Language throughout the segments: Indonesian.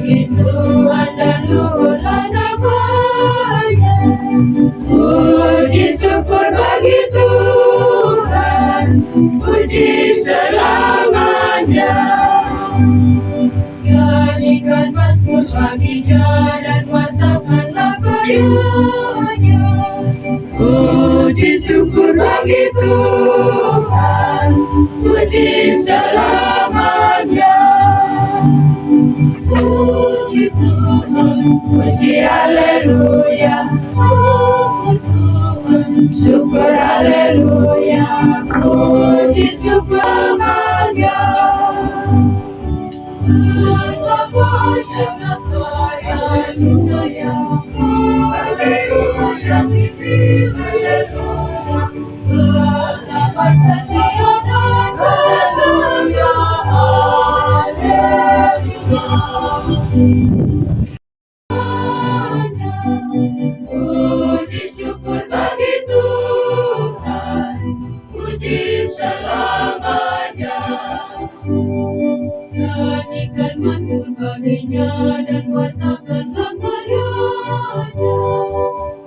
bagi Tuhan dan luhurlah nama-Nya. Puji syukur bagi Tuhan, puji selamanya. Nyanyikan mazmur baginya dan wartakanlah karyanya. Puji syukur bagi Tuhan, puji selamanya. Puji Tuhan, puji haleluya. Syukur Tuhan, syukur haleluya. Puji syukur selamanya. Betapa jangan karya dunia. Haleluya, haleluya. Betapa setia dan haleluya, haleluya. Puji syukur bagi Tuhan, puji selamanya. Nyanyikan mazmur baginya dan wartakanlah karyanya.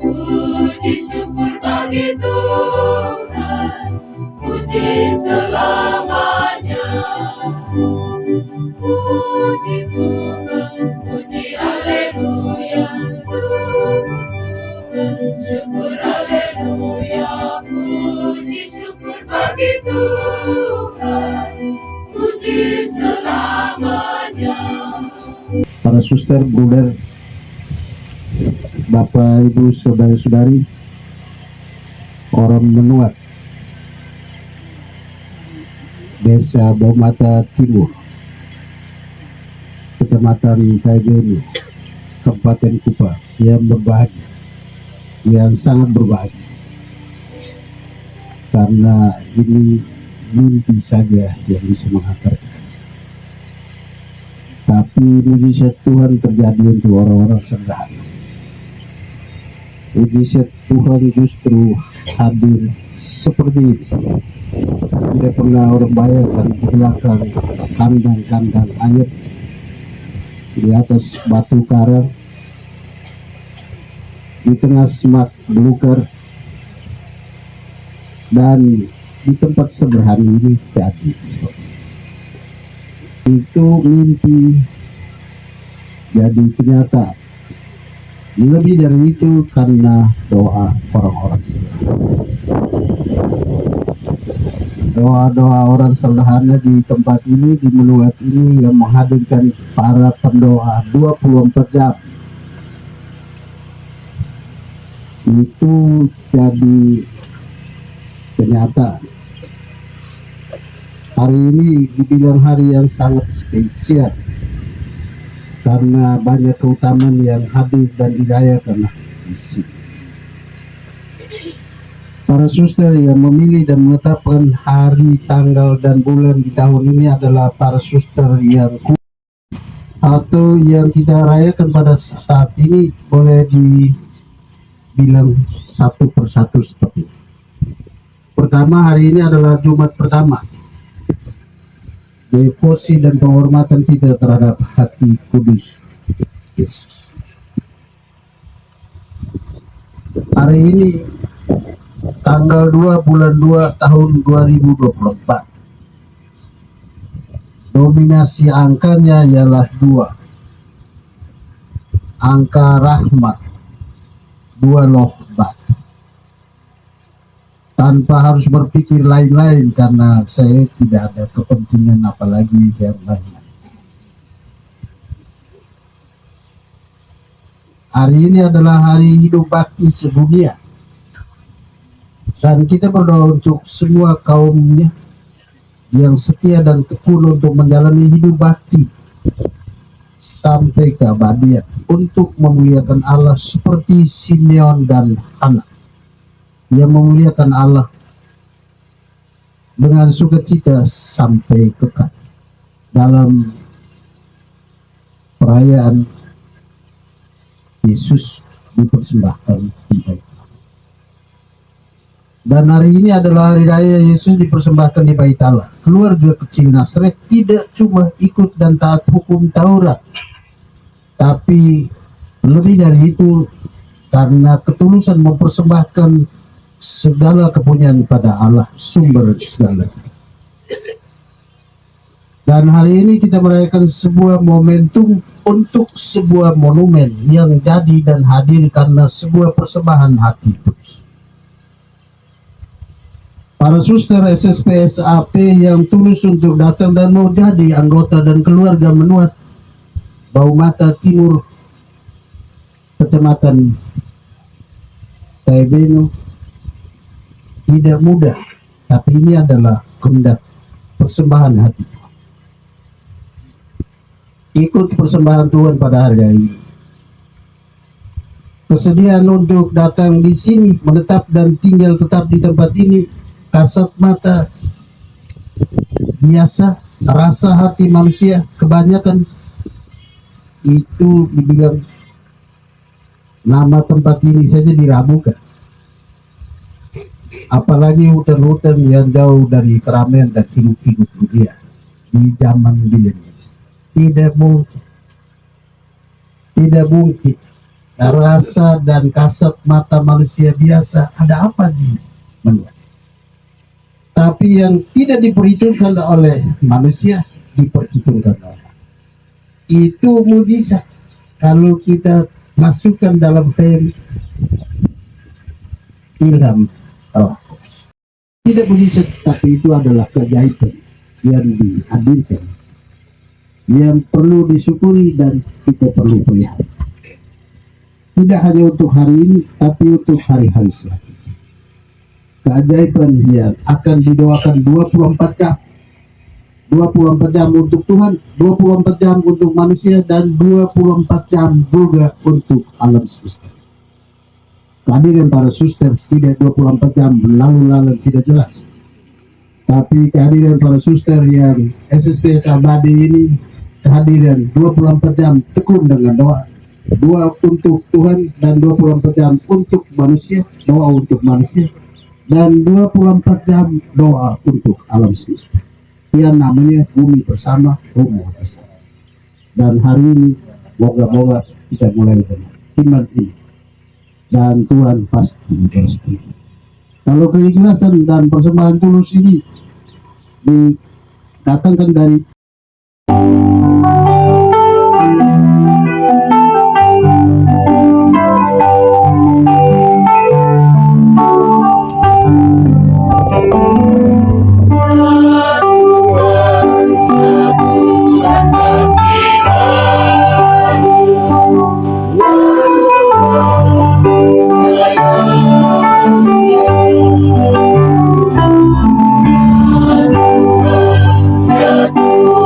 Puji syukur bagi Tuhan, puji selamanya. Puji Tuhan, puji haleluya. Syukur haleluya. Puji syukur bagi Tuhan, puji selamanya. Para suster, bruder, Bapak, Ibu, saudara-saudari, orang Menuat, Desa Baumata Timur, Kecamatan Kaigeni, Kabupaten Kupa, yang berbahagia, yang sangat berbahagia, karena ini mimpi saja yang bisa menghantarkan. Tapi mujizat Tuhan terjadi untuk orang-orang sederhana. Mujizat Tuhan justru hadir seperti ini. Tidak pernah orang bayangkan di belakang kandang-kandang air, di atas batu karang, di tengah semak belukar, dan di tempat sederhana ini jadi. Itu mimpi jadi kenyataan. Lebih dari itu karena doa orang-orang sederhana. Doa-doa orang sederhana di tempat ini, di Menuat ini, yang menghadirkan para pendoa 24 jam. Itu jadi kenyataan. Hari ini dibilang hari yang sangat spesial karena banyak keutamaan yang hadir dan dirayakan di sini. Para suster yang memilih dan menetapkan hari, tanggal, dan bulan di tahun ini adalah para suster yang atau yang kita rayakan pada saat ini boleh dibilang satu persatu seperti ini. Pertama, hari ini adalah Jumat pertama. Devosi dan penghormatan kita terhadap hati kudus Yesus. Hari ini tanggal 2 bulan 2 tahun 2024. Dominasi angkanya ialah 2. Angka rahmat, 2 lohbat. Tanpa harus berpikir lain-lain karena saya tidak ada kepentingan apalagi yang lain. Hari ini adalah hari hidup bakti sedunia. Dan kita berdoa untuk semua kaumnya yang setia dan tekun untuk menjalani hidup bakti sampai keabadian untuk memuliakan Allah seperti Simeon dan Hana yang memuliakan Allah dengan sukacita sampai kekal dalam perayaan Yesus dipersembahkan di bait Allah. Dan hari ini adalah hari raya Yesus dipersembahkan di bait Allah. Keluarga kecil Nazaret tidak cuma ikut dan taat hukum Taurat, Tapi lebih dari itu, karena ketulusan mempersembahkan segala kepunyaan pada Allah, sumber segala. Dan hari ini kita merayakan sebuah momentum untuk sebuah monumen yang jadi dan hadir karena sebuah persembahan hati tulus. Para suster SSP SAP yang tulus untuk datang dan mau jadi anggota dan keluarga Menuat Bau Mata Timur, Kecamatan Taibeno, tidak mudah, tapi ini adalah kehendak persembahan hati. Ikut persembahan Tuhan pada hari ini. Kesediaan untuk datang di sini, menetap dan tinggal tetap di tempat ini, kasat mata biasa, rasa hati manusia kebanyakan itu dibilang nama tempat ini saja diragukan. Apalagi hutan-hutan yang jauh dari keramaian dan hidup dunia di zaman milenial. Tidak mungkin rasa dan kasat mata manusia biasa ada apa di Menuat. Tapi yang tidak diperhitungkan oleh manusia diperhitungkan oleh Allah. Itu mujizat kalau kita masukkan dalam frame ilham Roh Kudus. Tidak mujizat, tapi itu adalah keajaiban yang dihadirkan, yang perlu disyukuri dan kita perlu pelihara. Tidak hanya untuk hari ini, tapi untuk hari-hari selanjutnya. Keajaiban yang akan didoakan 24 jam. 24 jam untuk Tuhan, 24 jam untuk manusia, dan 24 jam juga untuk alam semesta. Kehadiran para suster tidak 24 jam lalu tidak jelas. Tapi kehadiran para suster yang SSP Sabadi ini, kehadiran 24 jam tekun dengan doa. Doa untuk Tuhan dan 24 jam untuk manusia, doa untuk manusia, dan 24 jam doa untuk alam semesta. Yang namanya bumi bersama, rumah bersama. Dan hari ini moga-moga kita mulai dengan iman ini, dan Tuhan pasti bersedia. Kalau keikhlasan dan persembahan tulus ini didatangkan dari Ya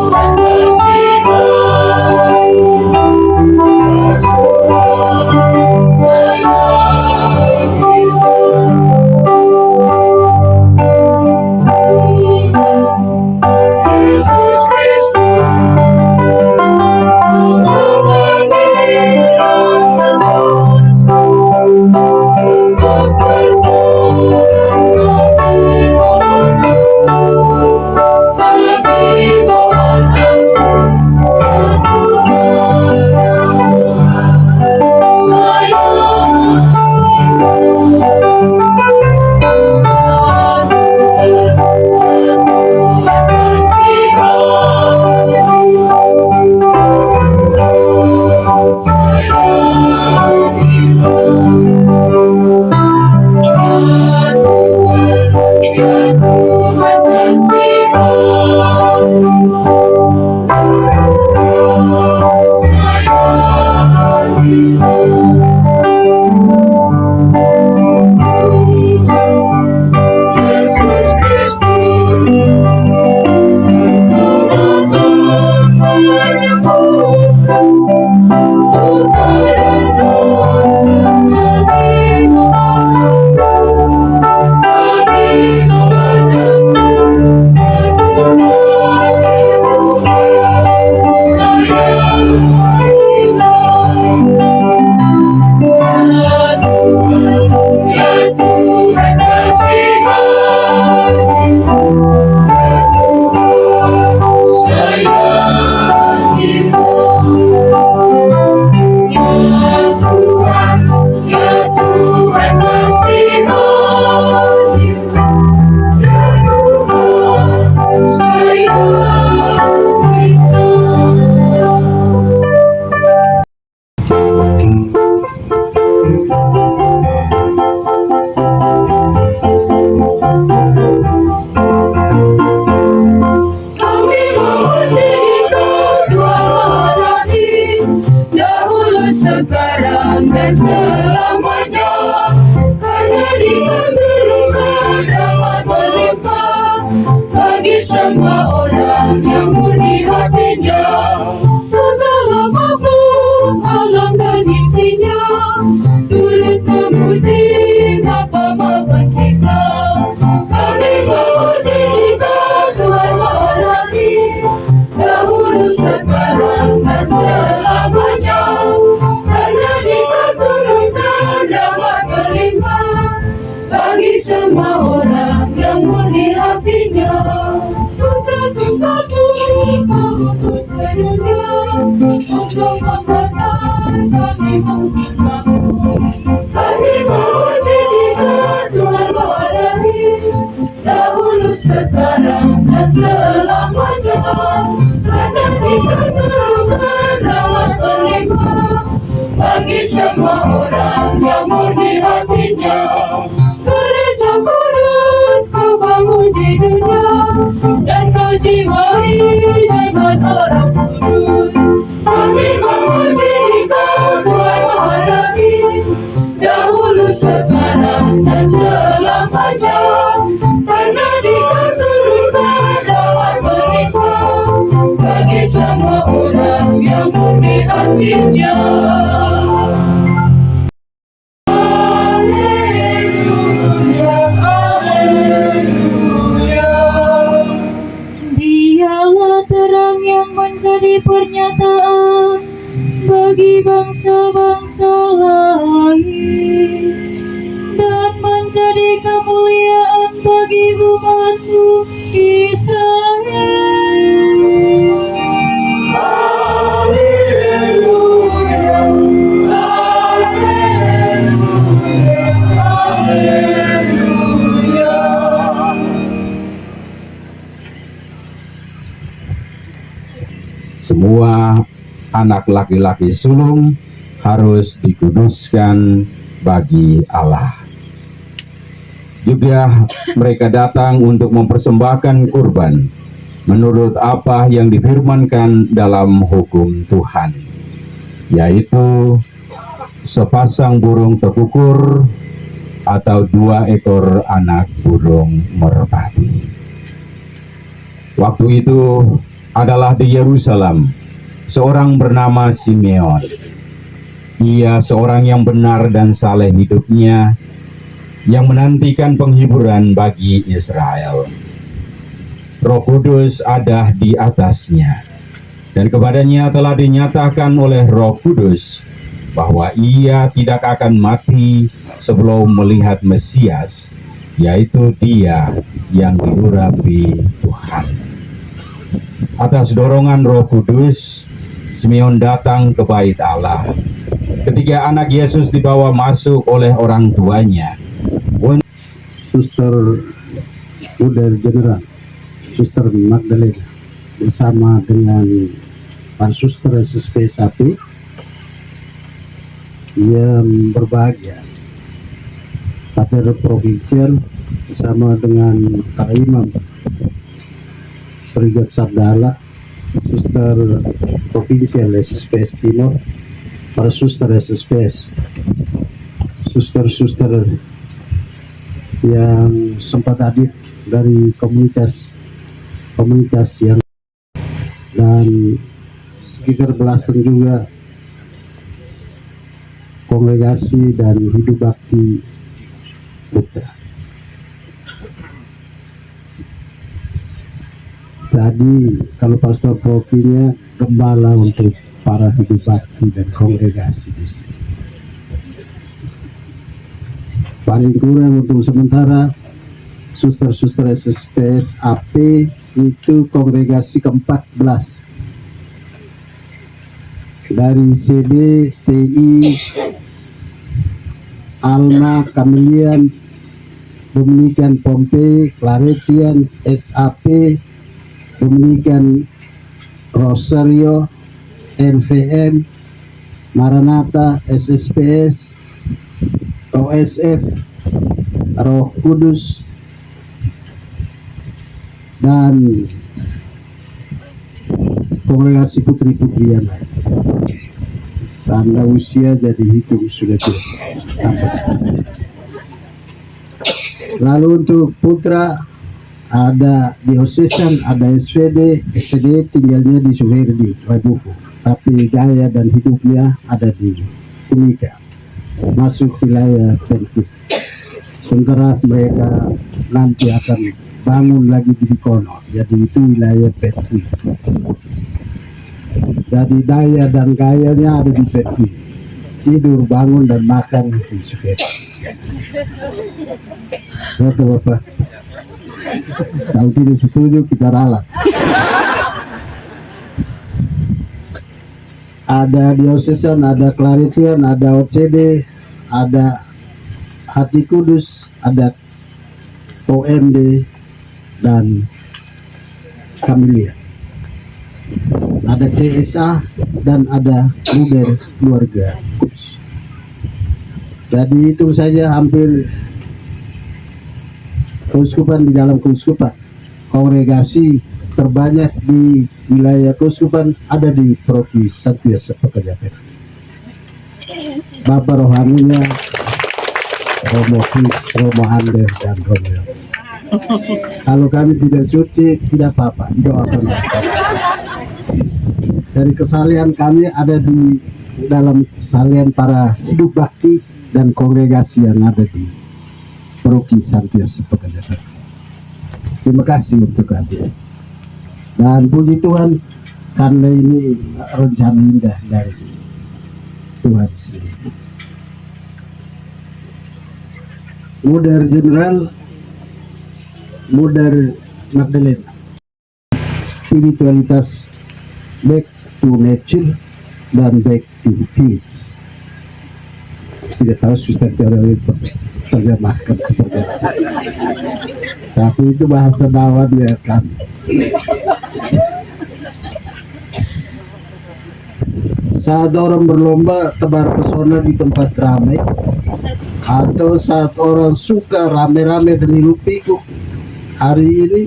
semua orang yang murni hatinya. Segala makhluk alam dan isinya turut memuji Bapa Maha Pencipta. Kami memuji Tuhan Maha Ilahi, dahulu, sekarang, dan selamanya. Karena Dia turunkan rahmat berlimpah bagi semua orang yang murni hatinya. Putra Tunggal Bapa utus ke dunia untuk membuatkan kami masuk surgamu. Kami memuji Tuhan Maha Ilahi, dahulu, sekarang, dan selamanya. Karena Dia turunkan rahmat berlimpah bagi semua orang yang murni hatinya. Gereja kudus kau bangun di dunia, dan kau jiwai dengan orang kudus. Kami memuji Kau Tuhan Maha Ilahi, dahulu, sekarang, dan selamanya. Karena Dia turunkan rahmat berlimpah bagi semua orang yang murni hatinya. Dialah terang yang menjadi pernyataan bagi bangsa-bangsa lain dan menjadi kemuliaan bagi umat-Mu Israel. Semua anak laki-laki sulung harus dikuduskan bagi Allah. Juga mereka datang untuk mempersembahkan kurban menurut apa yang difirmankan dalam hukum Tuhan, yaitu sepasang burung tekukur atau 2 ekor anak burung merpati. Waktu itu adalah di Yerusalem seorang bernama Simeon. Ia seorang yang benar dan saleh hidupnya, yang menantikan penghiburan bagi Israel. Roh Kudus ada di atasnya, dan kepadanya telah dinyatakan oleh Roh Kudus bahwa ia tidak akan mati sebelum melihat Mesias, yaitu Dia yang diurapi Tuhan. Atas dorongan Roh Kudus, Simeon datang ke bait Allah. Ketika anak Yesus dibawa masuk oleh orang tuanya, Suster Uder General, Suster Magdalena, bersama dengan para suster SSP SAP yang berbahagia, Pater Provinsial bersama dengan para imam Serigat Sabdala, Suster Provinsial SSPS Timur, para suster SSPS, suster-suster yang sempat hadir dari komunitas yang, dan sekitar belasan juga kongregasi dan hidup bakti Putra. Tadi kalau pastor propinya gembala untuk para hidup bakti dan kongregasi di sini. Paling kurang untuk sementara suster-suster SSPS AP itu kongregasi ke-14 dari CB, PI, Alma, Kamilian, Dominikan Pompe, Claretian, SAP, Dominikan Rosario, NVM, Maranatha, SSPS, OSF, Roh Kudus, dan kongregasi putri-putri yang lain. Tanda usia jadi hitung sudah tidak sampai selesai. Lalu untuk putra ada diocesan, ada SVD tinggalnya di Suverdi, Rebufo, tapi gaya dan hidupnya ada di Timika, masuk wilayah Persib. Sementara mereka nanti akan bangun lagi di Bikono, jadi itu wilayah Persib. Jadi daya dan gayanya ada di Persib, tidur, bangun dan makan di Suverdi. Betul Bapak. Kalau tidak setuju kita ralat. Ada diocesan, ada Claritian, ada OCD, ada Hati Kudus, ada OMD dan Kamilia. Ada CSA dan ada Luder Keluarga Kudus. Jadi itu saja hampir keuskupan di dalam keuskupan. Kongregasi terbanyak di wilayah keuskupan ada di Provinsi Santiago Pekerja Persib. Bapak rohaninya Romo Kis, Romo Ander dan Romo Yones. Kalau kami tidak suci tidak apa-apa, doakan. Dari kesalian kami ada di dalam kesalian para hidup bakti dan kongregasi yang ada di Paroki Santiago Pekerja Persib. Terima kasih untuk hadir. Dan puji Tuhan karena ini rencana indah dari Tuhan sendiri. Muder General, Muder Magdalena, spiritualitas back to nature dan back to village. Tidak tahu Suster teori terjemahkan seperti apa, tapi itu bahasa dakwah dia kan. Saat orang berlomba tebar pesona di tempat ramai, atau saat orang suka rame-rame dan hirup-pikuk, hari ini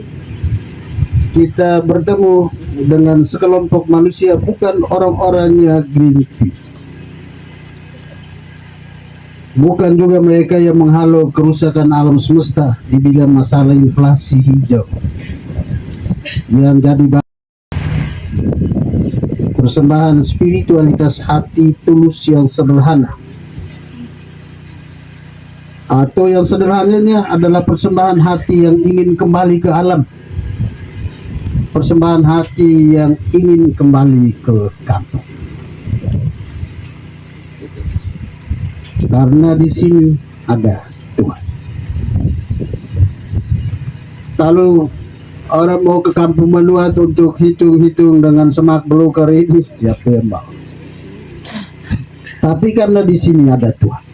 kita bertemu dengan sekelompok manusia, bukan orang-orangnya Greenpeace, bukan juga mereka yang menghalau kerusakan alam semesta di bidang masalah inflasi hijau yang jadi persembahan spiritualitas hati tulus yang sederhana, atau yang sederhananya adalah persembahan hati yang ingin kembali ke alam, persembahan hati yang ingin kembali ke kampung. Karena di sini ada Tuhan. Kalau orang mau ke kampung Menuat untuk hitung-hitung dengan semak belukar ini, siapa yang mau? Tapi karena di sini ada Tuhan,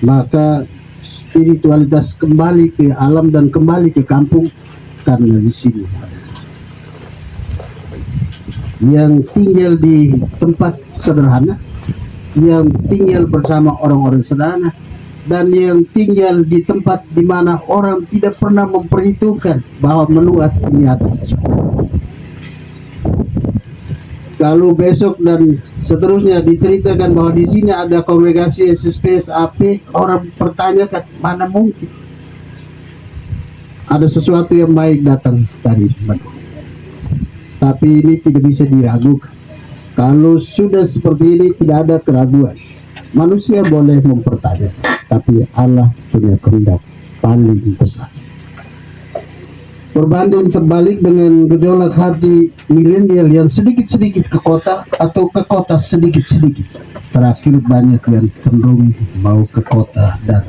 maka spiritualitas kembali ke alam dan kembali ke kampung karena di sini ada Tuhan. Yang tinggal di tempat sederhana, yang tinggal bersama orang-orang sederhana, dan yang tinggal di tempat di mana orang tidak pernah memperhitungkan bahwa Menuat ini ada sesuatu. Kalau besok dan seterusnya diceritakan bahwa di sini ada kongregasi SSP SAP, orang pertanyakan mana mungkin ada sesuatu yang baik datang dari Menuat. Tapi ini tidak bisa diragukan. Kalau sudah seperti ini tidak ada keraguan. Manusia boleh mempertanyakan, tapi Allah punya kehendak paling besar. Berbanding terbalik dengan gejolak hati milenial yang sedikit-sedikit ke kota atau ke kota sedikit-sedikit. Terakhir banyak yang cenderung mau ke kota dan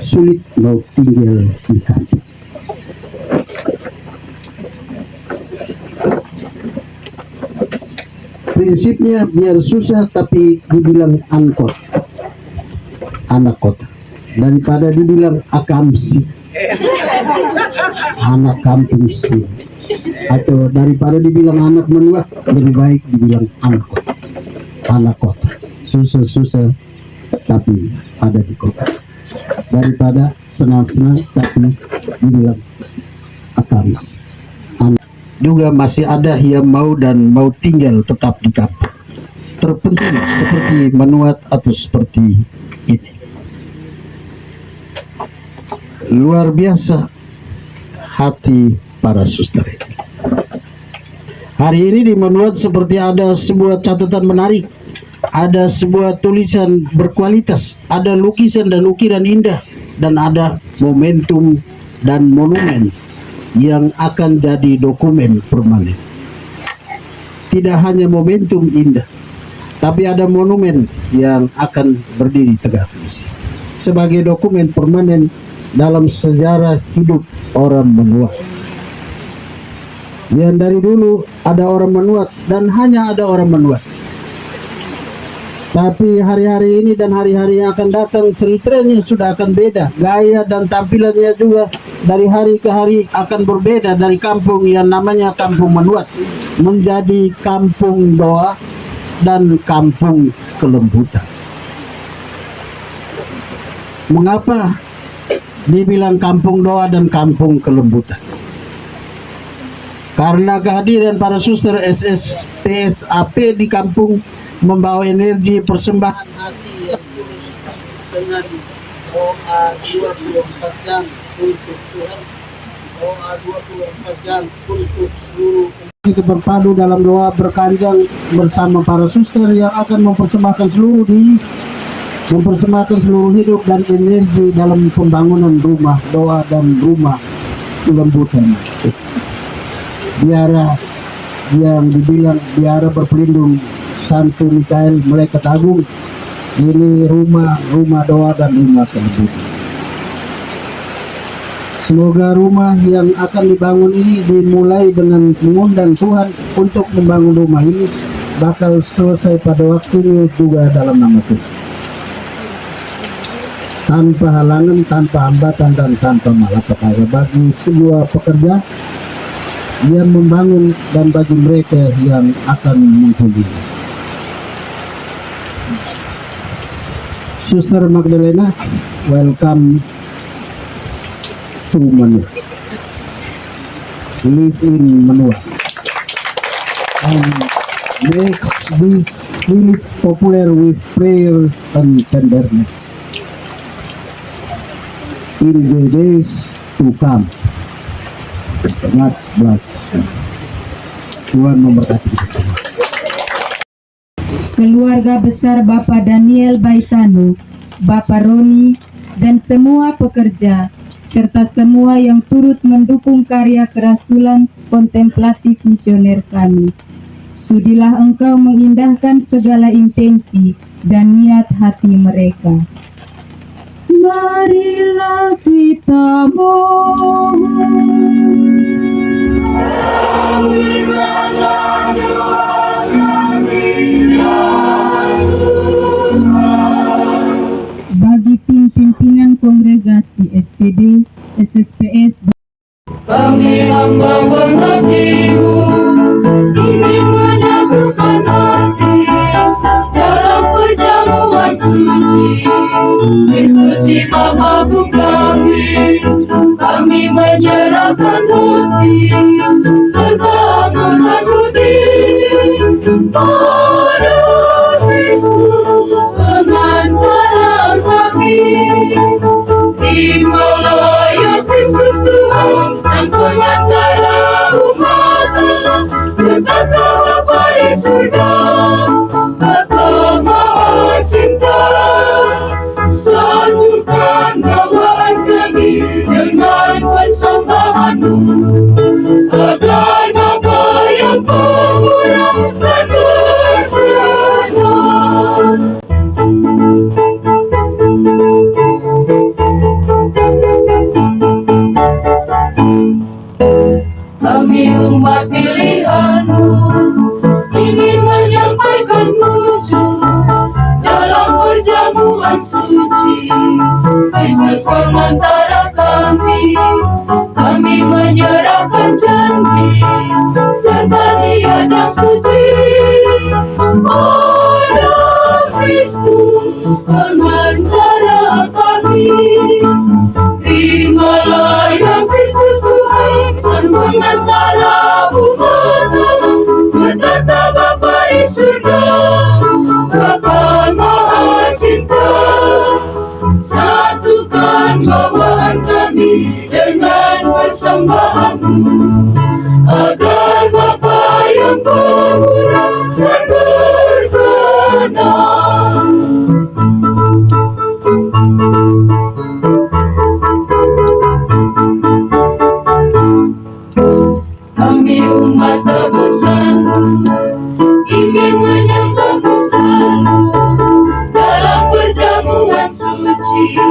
sulit mau tinggal di kampung. Prinsipnya biar susah tapi dibilang angkot, anak kota, daripada dibilang akamsi, anak kampung sih, atau daripada dibilang anak menua, lebih baik dibilang anak kota, susah-susah tapi ada di kota, daripada senang-senang tapi dibilang akamsi. Juga masih ada yang mau dan mau tinggal tetap di kampung, terpenting seperti Menuat atau seperti ini. Luar biasa hati para suster. Hari ini di Menuat seperti ada sebuah catatan menarik, ada sebuah tulisan berkualitas, ada lukisan dan ukiran indah, dan ada momentum dan monumen yang akan jadi dokumen permanen. Tidak hanya momentum indah, tapi ada monumen yang akan berdiri tegak sebagai dokumen permanen dalam sejarah hidup orang Menuat. Yang dari dulu ada orang Menuat dan hanya ada orang Menuat. Tapi hari-hari ini dan hari-hari yang akan datang ceritanya sudah akan beda. Gaya dan tampilannya juga dari hari ke hari akan berbeda, dari kampung yang namanya Kampung Menuat menjadi Kampung Doa dan Kampung Kelembutan. Mengapa dibilang Kampung Doa dan Kampung Kelembutan? Karena kehadiran para suster SSPSAP di kampung membawa energi persembahan hati yang tulus dengan doa 24 jam untuk Tuhan, doa 24 jam untuk seluruh. Kita berpadu dalam doa berkanjang bersama para suster yang akan mempersembahkan seluruh diri, mempersembahkan seluruh hidup dan energi dalam pembangunan rumah doa dan rumah kelembutan. Biara yang dibilang biara berpelindung Santo Mikael Malaikat Agung, ini rumah doa dan rumah kelembutan. Semoga rumah yang akan dibangun ini dimulai dengan mengundang Tuhan untuk membangun rumah ini bakal selesai pada waktunya juga dalam nama Tuhan. Tanpa halangan, tanpa hambatan, dan tanpa malapetaka bagi sebuah pekerja yang membangun dan bagi mereka yang akan menghuni. Suster Magdalena, welcome to Menuat. Live in Menuat and makes this village popular with prayer and tenderness in the days to come. God bless. Tuhan memberkati kita semua. Keluarga besar Bapak Daniel Baitano, Bapak Roni, dan semua pekerja, serta semua yang turut mendukung karya kerasulan kontemplatif misioner kami. Sudilah Engkau mengindahkan segala intensi dan niat hati mereka. Marilah kita mohon. Bagi tim pimpinan kongregasi SPD, SSPS, Kami hamba mengabdi-Mu, ini menyatukan hati dalam perjamuan suci. Kristus Imam Agung kami menyerahkan hati serta agungan budi pada Kristus pengantara kami. Terimalah ya Kristus Tuhan, Sang Pengantara umat Allah, berkata Bapa di surga, kata Maha Cinta, satukan bawaan kami dengan persembahan-Mu, agar nama yang pemurah dan berkenan. Kami umat pilihan-Mu, ingin menyampaikan puji dalam perjamuan suci. Kristus pengantara kami menyerahkan janji serta niat yang suci pada Kristus pengantara kami. Terimalah ya Kristus Tuhan, Sang Pengantara umat Allah, berkata Bapa di surga, Bapa Maha Cinta, satukan bawaan kami Kami umat tebusan-Mu ingin menyembah pesan-Mu dalam perjamuan suci.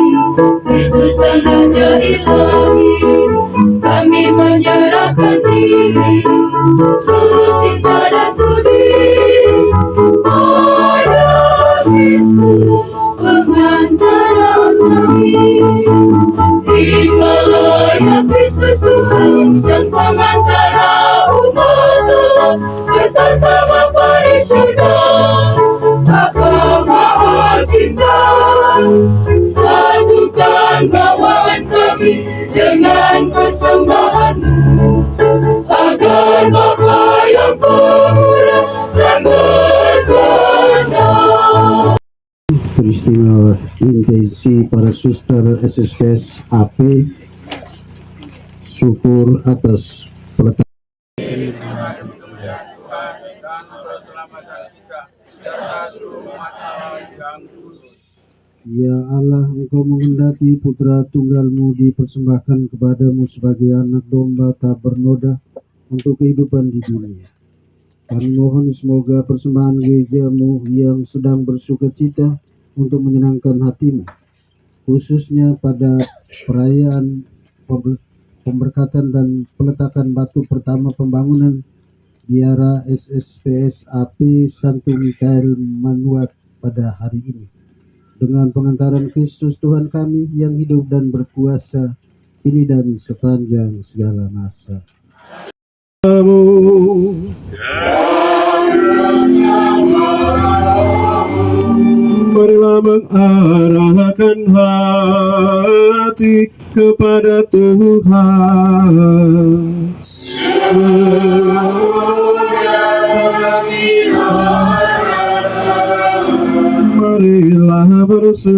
Kristus Sang Raja Ilahi, kami menyerahkan diri, seluruh cinta dan budi pada Kristus pengantara kami. Terimalah ya Kristus Tuhan, Sang pengantara umat Allah, bertata Bapa di surga, Bapa Maha Cinta. Satukan bawaan kami dengan persembahan-Mu, agar Bapa yang pemurah dan berkenan. Peristiwa intensi para suster SSPS AP, syukur atas peletakan Ya Allah, Engkau menghendaki putra tunggal-Mu dipersembahkan kepadamu sebagai anak domba tak bernoda untuk kehidupan di dunia. Kami mohon semoga persembahan gereja-Mu yang sedang bersuka cita untuk menyenangkan hati-Mu, khususnya pada perayaan pemberkatan dan peletakan batu pertama pembangunan biara SSPS AP Santo Mikael Manuat pada hari ini. Dengan pengantaran Kristus Tuhan kami yang hidup dan berkuasa kini dan sepanjang segala masa. Marilah mengarahkan hati kepada Tuhan. Marilah bersyukur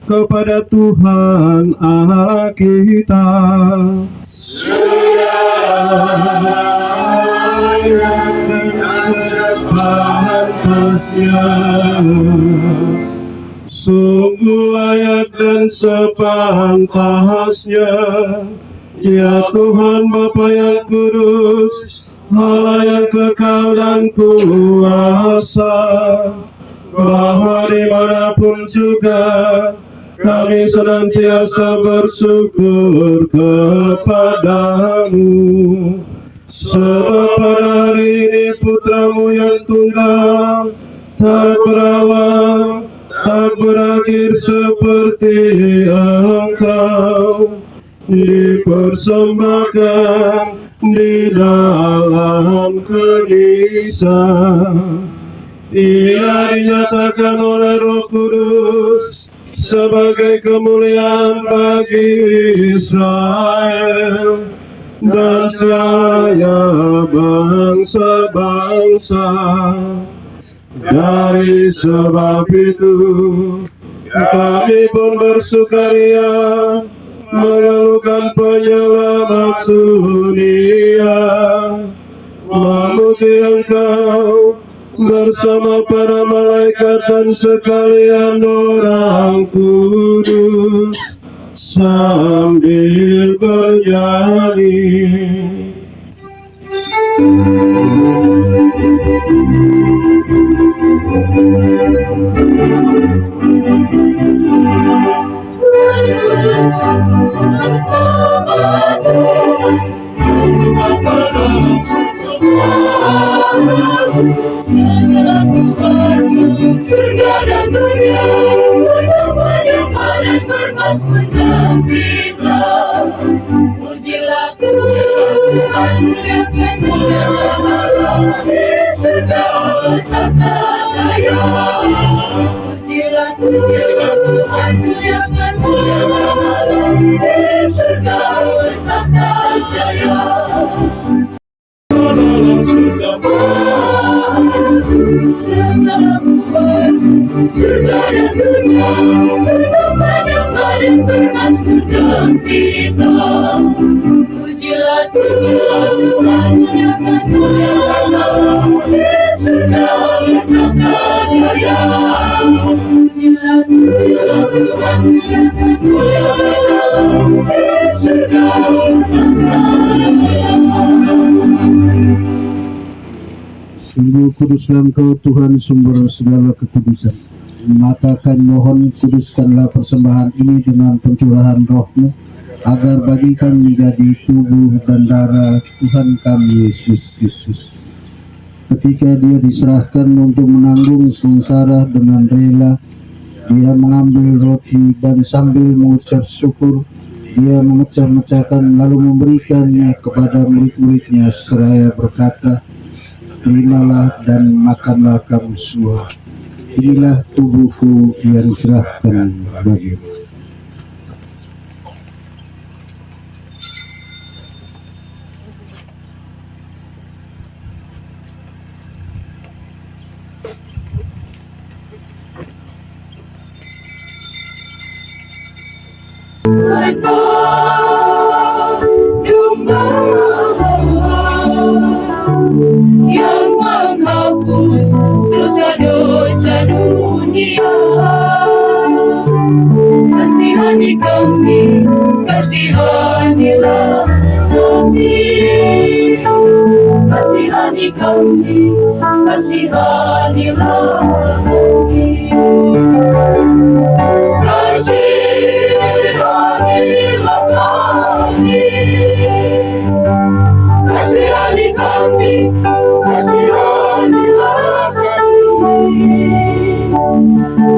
kepada Tuhan Allah kita. Sungguh layak dan sepantasnya, ya Tuhan Bapa yang kudus, Allah yang kekal dan kuasa, bahwa dimanapun juga kami senantiasa bersyukur kepadamu. Sebab pada hari ini putramu yang tunggal tak berawal, tak berakhir seperti Engkau, dipersembahkan di dalam kenisan. Ia dinyatakan oleh Roh Kudus sebagai kemuliaan bagi Israel dan saya bangsa-bangsa. Dari sebab itu kami pun bersukaria mengeluhkan penyelamat dunia, memuji Engkau bersama para malaikat dan sekalian orang kudus sambil bernyanyi. Surga dan dunia menyembah dan bermasmur gembira. Pujilah Tuhan, muliakanlah di surga tata jaya. Pujilah Tuhan, muliakanlah di surga tata jaya. Dalam surga surga dan dunia menyembah dan bermasmur gembira. Pujilah Tuhan, muliakanlah di surga tata jaya. Pujilah Tuhan, muliakanlah di surga Sungguh kuduslah Engkau Tuhan, sumber segala kekudusan. Maka kami mohon, kuduskanlah persembahan ini dengan pencurahan roh-Mu, agar bagi kami menjadi tubuh dan darah Tuhan kami Yesus Kristus. Ketika Dia diserahkan untuk menanggung sengsara dengan rela, Dia mengambil roti dan sambil mengucap syukur, Dia memecah-mecahkan lalu memberikannya kepada murid-muridnya seraya berkata, "Terimalah dan makanlah kamu semua. Inilah tubuhku yang diserahkan bagimu." Yang menghapus dosa-dosa dunia, kasihani kami, kasihanilah kami, kasihani kami, kasihanilah kami. Kasihanilah kami, kasihani kami, kasihanilah kami.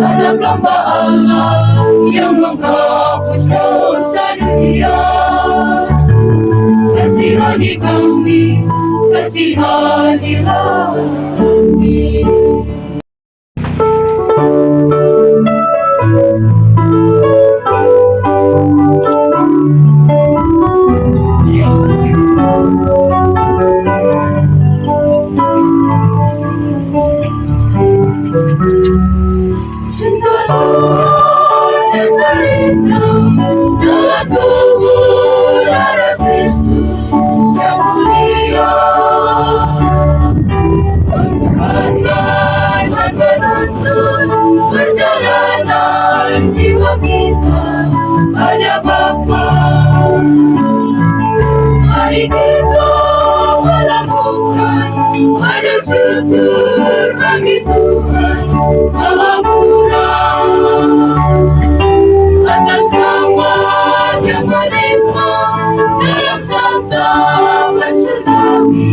Anak domba Allah yang menghapus dosa dunia, kasihani kami, kasihanilah kami. Cinta Tuhan yang terindah dalam tubuh darah Kristus yang mulia, menguatkan dan menuntun perjalanan jiwa kita pada Bapa. Mari kita melakukan pada syukur bagi Tuhan Maha Murah atas rahmat yang melimpah dalam santapan surgawi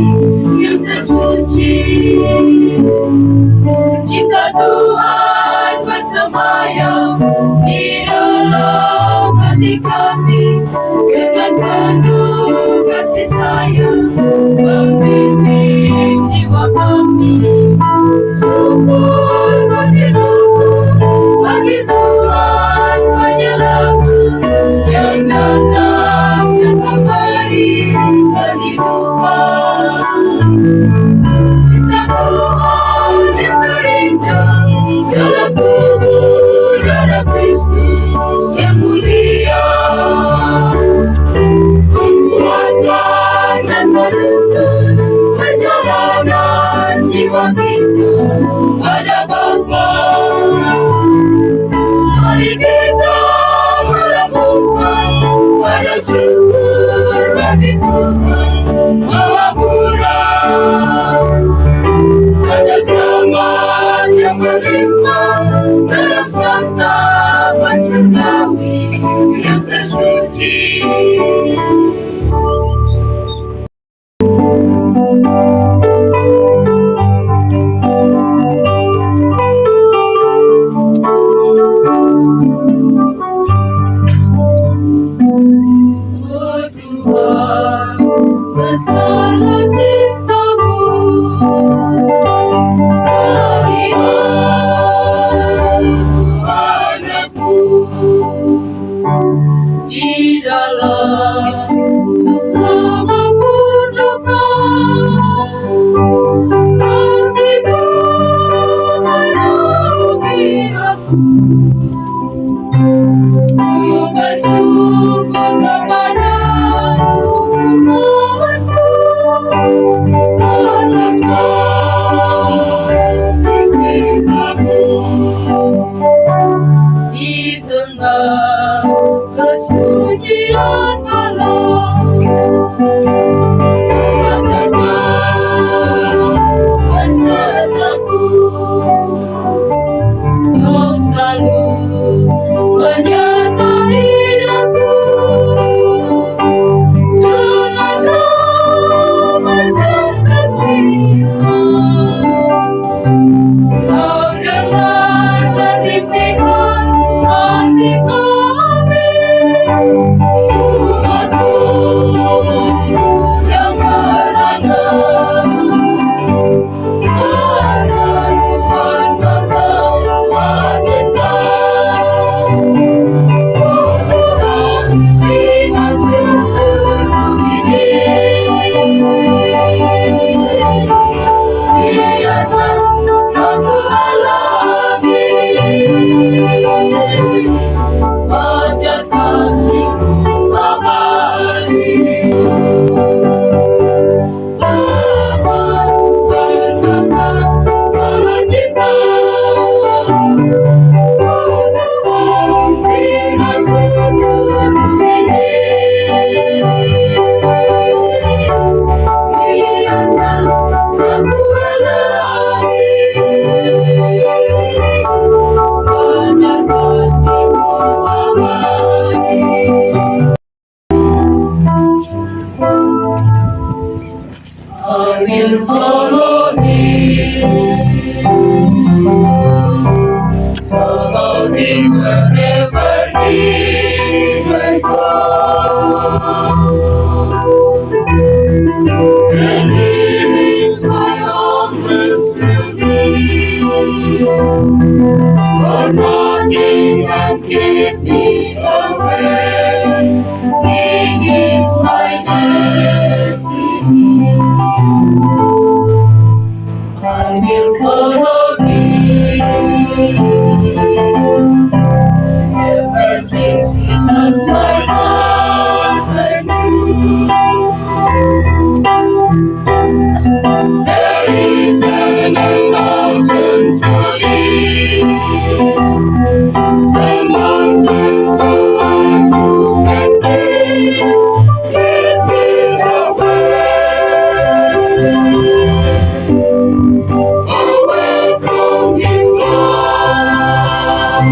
yang tersuci. Cinta Tuhan bersemayam di dalam hati kami, dengan penuh kasih sayang membimbing jiwa kami. Syukur puji syukur bagi Tuhan penyelamat yang datang dan memberi kehidupan. Cinta Tuhan yang terindah dalam tubuh darah Kristus yang mulia, menguatkan dan menuntun perjalanan jiwa kita pada Bapa. Mari kita melakukan pada syukur bagi Tuhan Maha Murah atas rahmat yang melimpah dalam santapan surgawi yang tersuci. Oh Tuhan, besar I will follow him. Follow him wherever he may go. And he is my always will be. For nothing can keep me away. He is my destiny. I will follow him. Ever since he touched my heart, I knew there is an ocean to leave. The mountains so high you can keep me away from his love.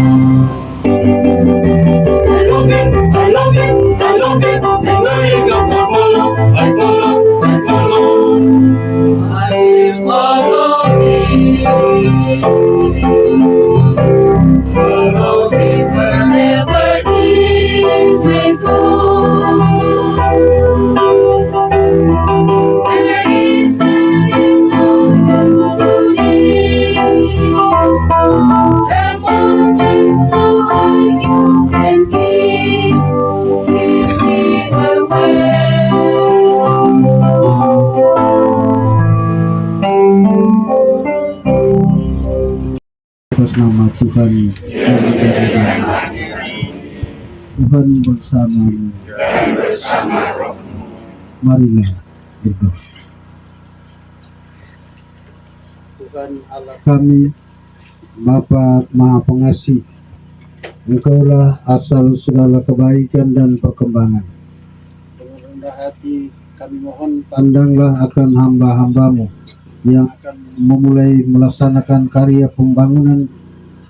I love him, I love him, I love him. And where he goes, I follow, I follow, I follow. I follow him. Follow him wherever he may go. There is an ocean to leave. And mountains so high you can keep me away. Atas nama Tuhan yang berkata, Tuhan bersamamu. Marilah berdoa. Tuhan Allah kami, Bapa Maha Pengasih, Engkaulah asal segala kebaikan dan perkembangan. Dengan rendah hati kami mohon, pandanglah akan hamba-hambamu yang akan memulai melaksanakan karya pembangunan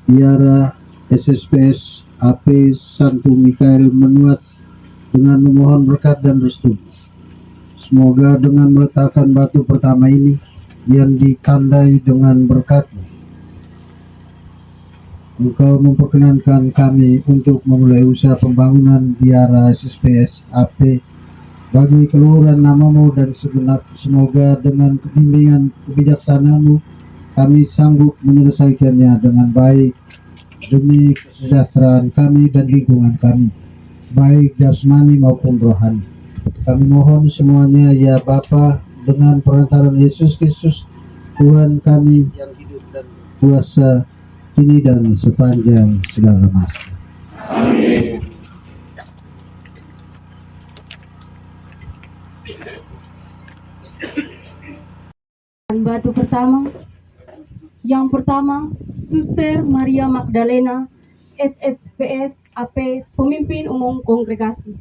biara SSPS AP Santo Mikael Menuat dengan memohon berkat dan restu. Semoga dengan meletakkan batu pertama ini yang dikandai dengan berkat-Mu, Engkau memperkenankan kami untuk memulai usaha pembangunan biara SSPS AP bagi keluhuran nama-Mu dan segenap. Semoga dengan bimbingan kebijaksanaan-Mu kami sanggup menyelesaikannya dengan baik demi kesejahteraan kami dan lingkungan kami, baik jasmani maupun rohani. Kami mohon semuanya ya Bapa, dengan perantaraan Yesus Kristus Tuhan kami yang hidup dan kuasa kini dan sepanjang segala masa. Amin. Batu pertama, yang pertama, Suster Maria Magdalena, SSPS AP, Pemimpin Umum Kongregasi.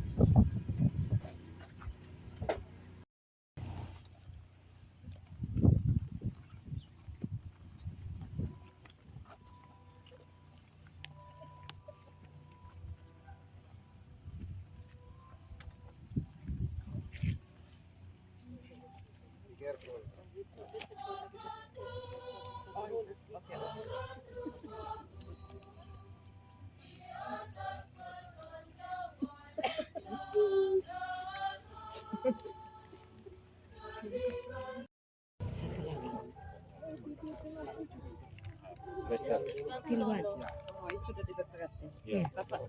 Sudah diberkati. Ya. Bapak.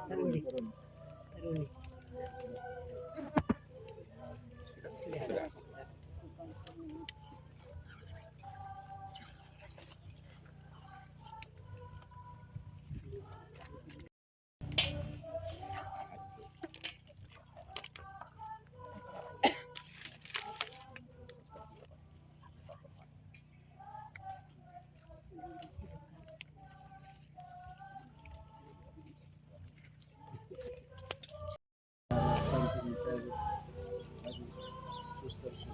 Taruni. Sudah. Santo Mikael, bagi suster-suster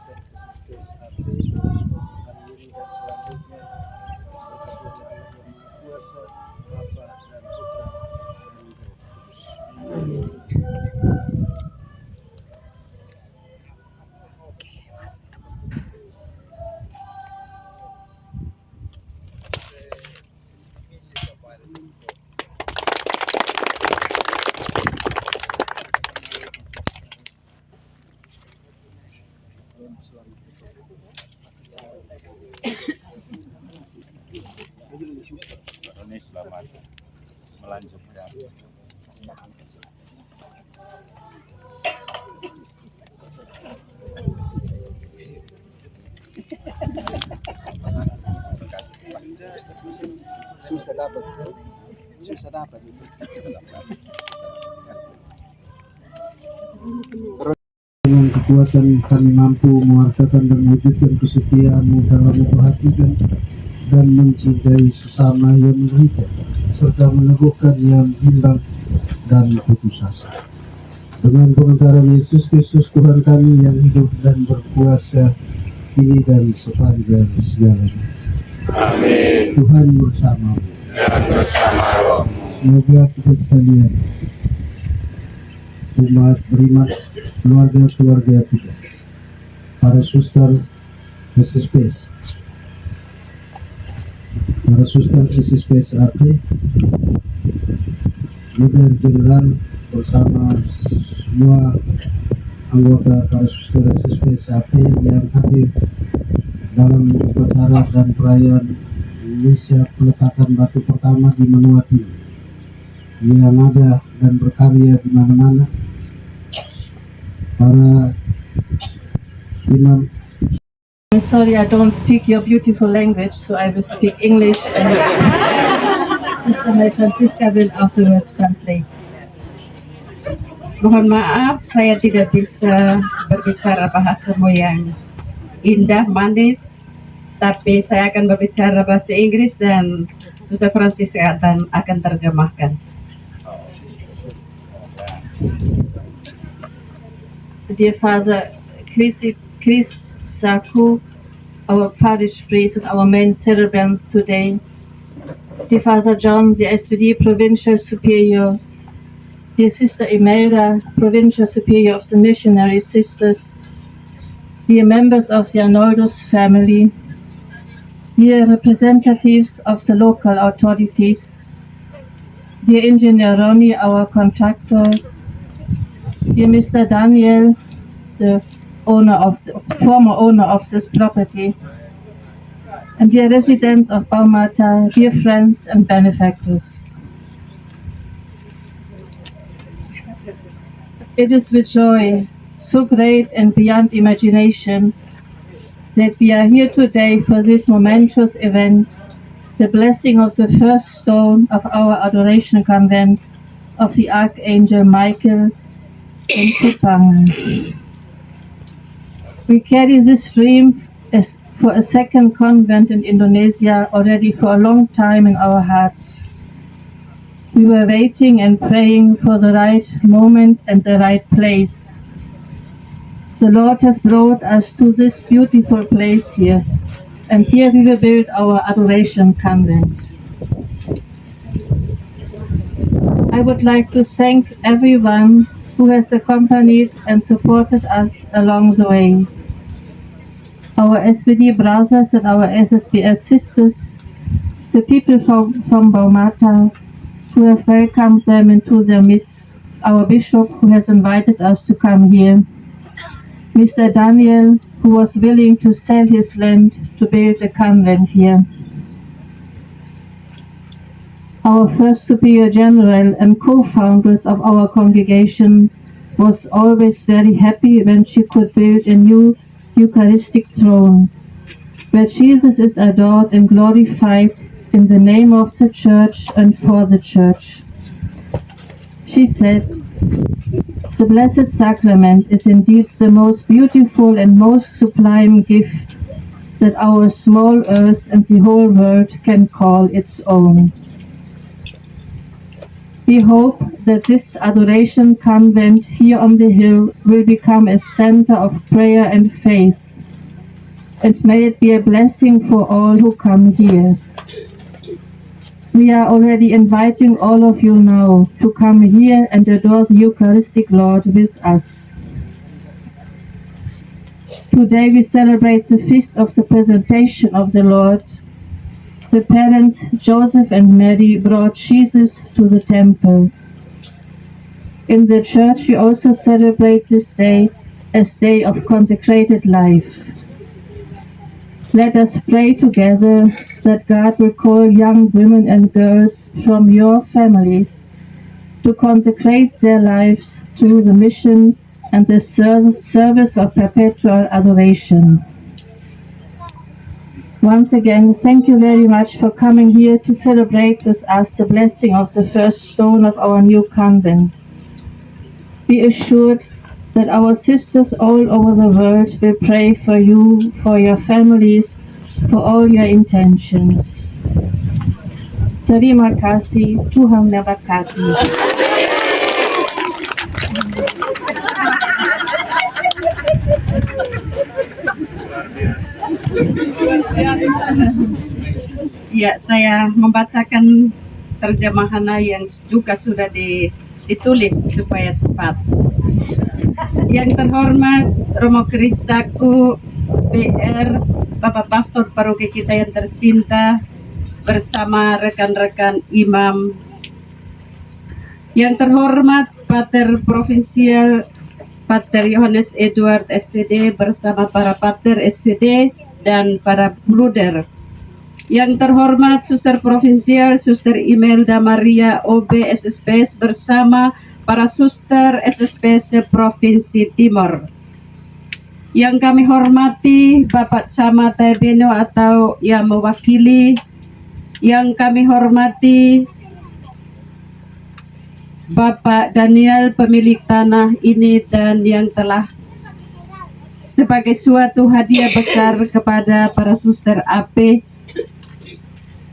melanjutkan. Dengan kekuatan kami mampu mewartakan dan mewujudkan kesetiaanmu dalam memperhatikan dan mencintai sesama yang menderita, serta meneguhkan yang bimbang dan putus asa. Dengan pengantaran Yesus Kristus Tuhan kami yang hidup dan berkuasa kini dan sepanjang segala masa. Amin. Tuhan bersamamu. Dan bersama rohmu. Semoga kita sekalian, umat beriman, keluarga-keluarga kita, para suster SSPS, para suster SSPS AP, Leader Jenderal bersama semua anggota para suster SSPS AP yang hadir dalam upacara dan perayaan Indonesia peletakan batu pertama di Menua Timur, yang ada dan berkarya di mana-mana, para imam. I'm sorry I don't speak your beautiful language, so I will speak English and Sister Mary Francisca will afterwards translate. Mohon maaf, saya tidak bisa berbicara bahasamu yang indah, manis, tapi saya akan berbicara bahasa Inggris dan Suster Francisca akan terjemahkan. Dear Father Chris Saku, our parish priest and our main celebrant today, dear Father John, the SVD Provincial Superior, dear Sister Imelda, Provincial Superior of the Missionary Sisters, dear members of the Arnoldus family, dear representatives of the local authorities, dear Engineer Ronnie, our contractor, dear Mr. Daniel, the former owner of this property, and dear residents of Baumata, dear friends and benefactors. It is with joy so great and beyond imagination that we are here today for this momentous event, the blessing of the first stone of our Adoration Convent of the Archangel Michael in Kupang. We carry this dream for a second convent in Indonesia already for a long time in our hearts. We were waiting and praying for the right moment and the right place. The Lord has brought us to this beautiful place here, and here we will build our Adoration Convent. I would like to thank everyone who has accompanied and supported us along the way. Our SVD brothers and our SSPS sisters, the people from Baumata who have welcomed them into their midst, our bishop who has invited us to come here, Mr. Daniel who was willing to sell his land to build a convent here. Our first Superior General and co-founders of our congregation was always very happy when she could build a new Eucharistic throne, where Jesus is adored and glorified in the name of the Church and for the Church. She said, "The Blessed Sacrament is indeed the most beautiful and most sublime gift that our small earth and the whole world can call its own." We hope that this Adoration Convent here on the hill will become a center of prayer and faith, and may it be a blessing for all who come here. We are already inviting all of you now to come here and adore the Eucharistic Lord with us. Today we celebrate the feast of the presentation of the Lord. The parents Joseph and Mary brought Jesus to the temple. In the church we also celebrate this day as day of consecrated life. Let us pray together that God will call young women and girls from your families to consecrate their lives to the mission and the service of perpetual adoration. Once again, thank you very much for coming here to celebrate with us the blessing of the first stone of our new convent. Be assured that our sisters all over the world will pray for you, for your families, for all your intentions. Terima kasih, Tuhan memberkati. Ya, saya membacakan terjemahan yang juga sudah ditulis supaya cepat. Yang terhormat Romo Krisaku PR, Bapak Pastor Paroki kita yang tercinta, bersama rekan-rekan imam. Yang terhormat Pater Provinsial Pater Yohanes Edward SPD bersama para Pater SPD dan para bruder. Yang terhormat Suster Provinsial Suster Imelda Maria OB SSPS bersama para Suster SSPS Provinsi Timor. Yang kami hormati Bapak Camat Beno atau yang mewakili. Yang kami hormati Bapak Daniel pemilik tanah ini dan yang telah sebagai suatu hadiah besar kepada para suster AP.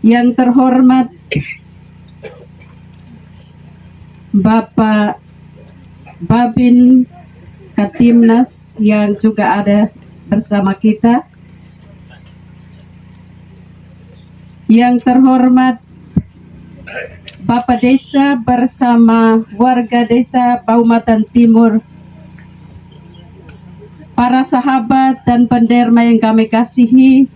Yang terhormat Bapak Babin Katimnas yang juga ada bersama kita. Yang terhormat Bapak Desa bersama warga Desa Baumatan Timur, para sahabat dan penderma yang kami kasihi,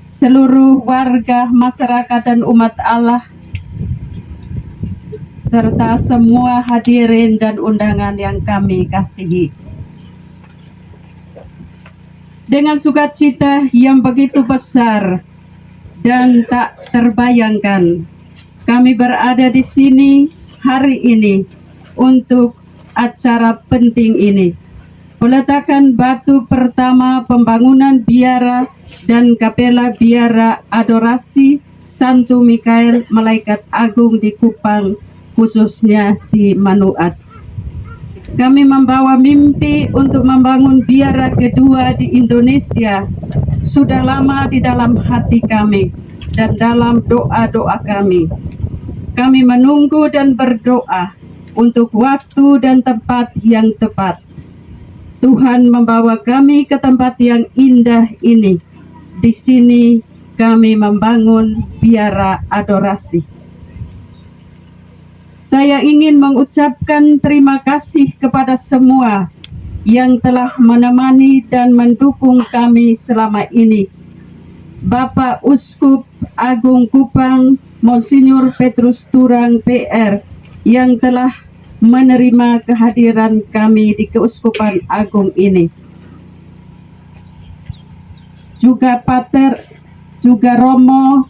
seluruh warga, masyarakat dan umat Allah, serta semua hadirin dan undangan yang kami kasihi. Dengan sukacita yang begitu besar dan tak terbayangkan, kami berada di sini hari ini untuk acara penting ini. Peletakan batu pertama pembangunan biara dan kapela biara adorasi Santo Mikael Malaikat Agung di Kupang, khususnya di Manuat. Kami membawa mimpi untuk membangun biara kedua di Indonesia sudah lama di dalam hati kami dan dalam doa-doa kami. Kami menunggu dan berdoa untuk waktu dan tempat yang tepat. Tuhan membawa kami ke tempat yang indah ini. Di sini kami membangun biara adorasi. Saya ingin mengucapkan terima kasih kepada semua yang telah menemani dan mendukung kami selama ini. Bapak Uskup Agung Kupang, Monsinyur Petrus Turang PR, yang telah menerima kehadiran kami di Keuskupan Agung ini. Juga Pater, juga Romo,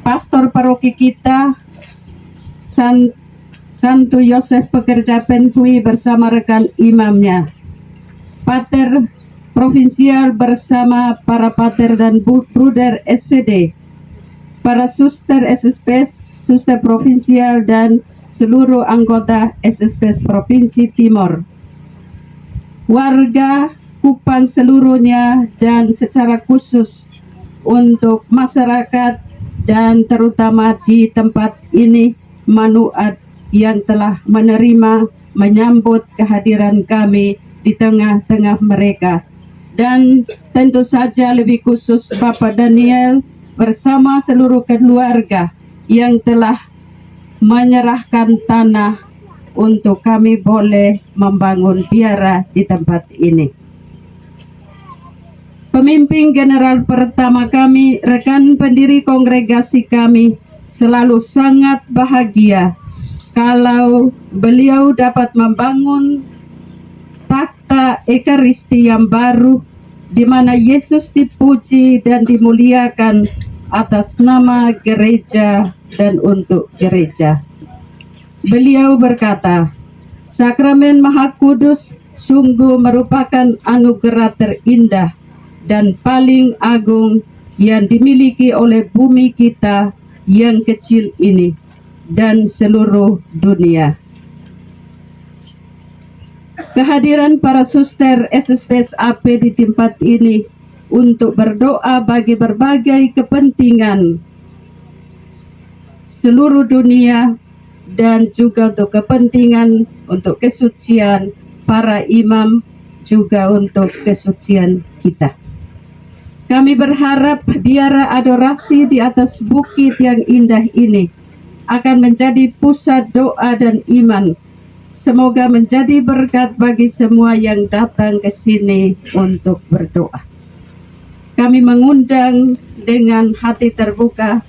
Pastor Paroki kita, Santo Yosef Pekerja Penfui bersama rekan imamnya. Pater Provinsial bersama para Pater dan Bruder SPD, para Suster SSPS, Suster Provinsial dan seluruh anggota SSPS Provinsi Timor, warga Kupang seluruhnya, dan secara khusus untuk masyarakat dan terutama di tempat ini Manuat yang telah menyambut kehadiran kami di tengah-tengah mereka. Dan tentu saja lebih khusus Bapak Daniel bersama seluruh keluarga yang telah menyerahkan tanah untuk kami boleh membangun biara di tempat ini. Pemimpin general pertama kami, rekan pendiri kongregasi kami, selalu sangat bahagia kalau beliau dapat membangun takhta ekaristi yang baru di mana Yesus dipuji dan dimuliakan atas nama gereja dan untuk gereja. Beliau berkata, "Sakramen Maha Kudus sungguh merupakan anugerah terindah dan paling agung yang dimiliki oleh bumi kita yang kecil ini dan seluruh dunia." Kehadiran para suster SSPS AP di tempat ini untuk berdoa bagi berbagai kepentingan seluruh dunia dan juga untuk kepentingan untuk kesucian para imam, juga untuk kesucian kita. Kami berharap biara adorasi di atas bukit yang indah ini akan menjadi pusat doa dan iman. Semoga menjadi berkat bagi semua yang datang ke sini untuk berdoa. Kami mengundang dengan hati terbuka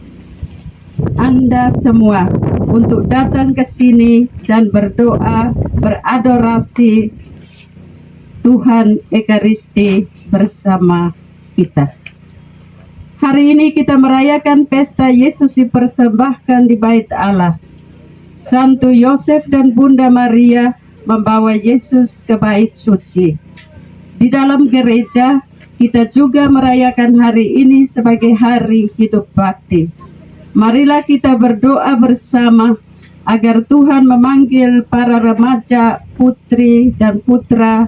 Anda semua untuk datang ke sini dan berdoa, beradorasi Tuhan Ekaristi bersama kita. Hari ini kita merayakan pesta Yesus dipersembahkan di Bait Allah. Santo Yosef dan Bunda Maria membawa Yesus ke bait suci. Di dalam gereja, kita juga merayakan hari ini sebagai hari hidup bakti. Marilah kita berdoa bersama agar Tuhan memanggil para remaja, putri dan putra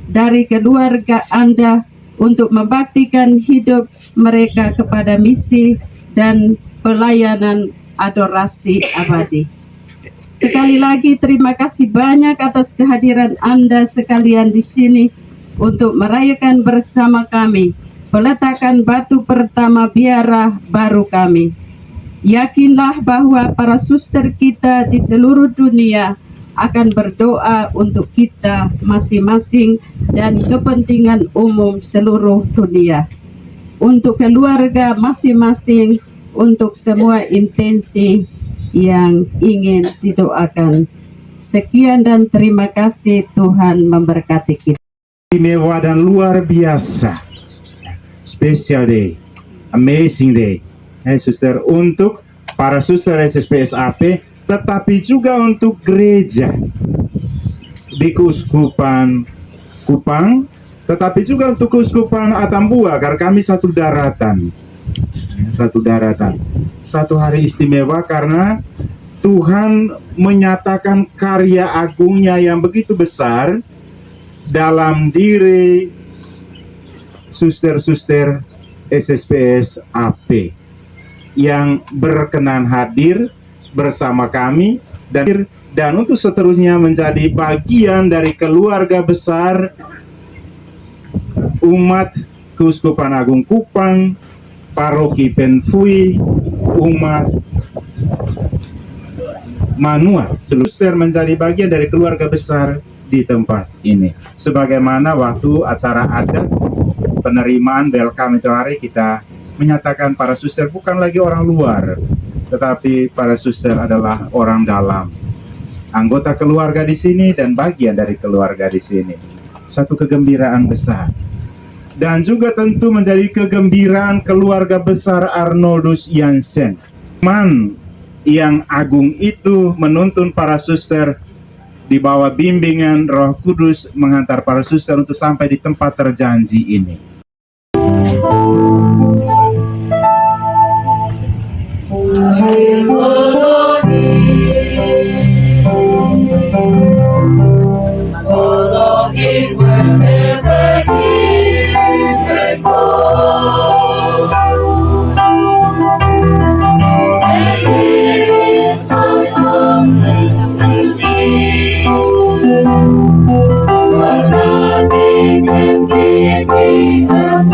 dari keluarga Anda untuk membaktikan hidup mereka kepada misi dan pelayanan adorasi abadi. Sekali lagi terima kasih banyak atas kehadiran Anda sekalian di sini untuk merayakan bersama kami peletakan batu pertama biara baru kami. Yakinlah bahwa para suster kita di seluruh dunia akan berdoa untuk kita masing-masing dan kepentingan umum seluruh dunia. Untuk keluarga masing-masing, untuk semua intensi yang ingin didoakan. Sekian dan terima kasih, Tuhan memberkati kita. Istimewa dan luar biasa, special day, amazing day, suster, untuk para suster SSPS AP, tetapi juga untuk gereja di Keuskupan Kupang, tetapi juga untuk Keuskupan Atambua, karena kami satu daratan. Satu hari istimewa karena Tuhan menyatakan karya agungnya yang begitu besar dalam diri suster-suster SSPS AP yang berkenan hadir bersama kami dan untuk seterusnya menjadi bagian dari keluarga besar umat Keuskupan Agung Kupang, Paroki Penfui, umat Manua, seluruh menjadi bagian dari keluarga besar di tempat ini. Sebagaimana waktu acara adat penerimaan welcome itu hari, kita menyatakan para suster bukan lagi orang luar, tetapi para suster adalah orang dalam, anggota keluarga di sini dan bagian dari keluarga di sini. Satu kegembiraan besar. Dan juga tentu menjadi kegembiraan keluarga besar Arnoldus Jansen. Man yang agung itu menuntun para suster di bawah bimbingan Roh Kudus menghantar para suster untuk sampai di tempat terjanji ini. Nothing can keep me apart.